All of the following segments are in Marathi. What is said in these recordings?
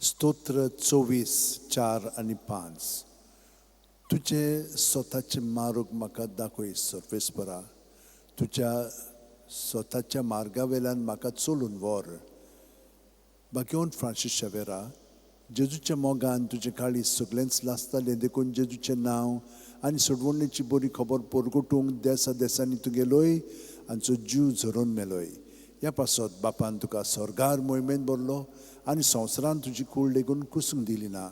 स्तोत्र 24:4-5. तुझे स्वतःचे मार्ग म्हाका दाखय सर्वेस्परा. तुझ्या स्वतःच्या मार्गावेल्यान म्हाका चलून व्हर. बागेवन फ्रांसीस शावेरा, जेजूच्या मोगान तुझे काळी सगळेंच लासतालें देखून जेजूचें नांव आनी सोडवणेची बरी खबर परगटूंक देसा देसांनी तुगेलोय आनी जीव झरोवन मेलोय. ह्या पासत बापान तुका स्वर्गार मोहिमेन भरलो आनी संवसारान तुजी कूळ लेगून कुसूंक दिली ना.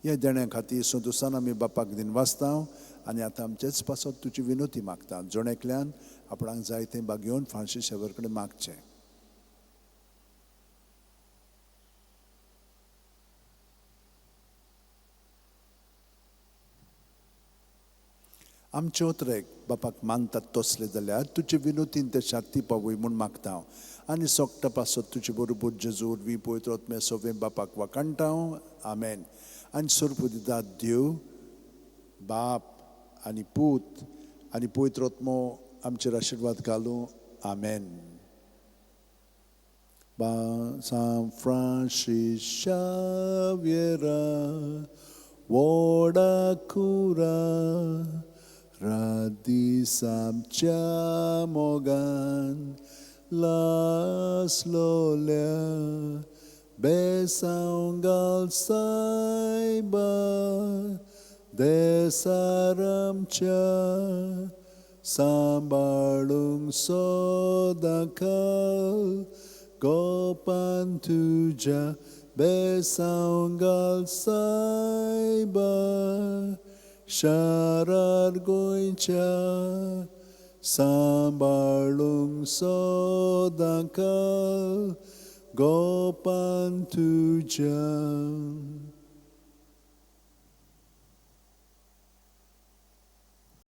ह्या देण्या खातीर संतोसान आमी बापाक दिन वाचतां आनी आतां आमचेच पासत तुजी विनोती मागता. जोणेकल्यान आपणाक जाय तें बागेवन फ्रांसीस शावेर कडेन मागचें. आमचे उतरेक बापाक मानतात तसले जाल्यार तुजे विनोतीन ते शांती पावय म्हूण मागता आनी सोगटा पासत तुजे बरोबर जेजू वरवीं पवित्र आत्म्या सोवें बापाक वाकाणटा. आमेन. आनी सर्वदिदाद देव बाप आनी पूत आनी पवित्र आत्मो आमचेर आशिर्वाद घालूं. आमेन. San Francis Xavier, woda cura, radisam mogan, las lolia, Besanv saiba, desaramcha, sambalung sodakal, Gopan tuja Besanv saiba, sharar goincha, sambalung sodakal, Gopan tuja.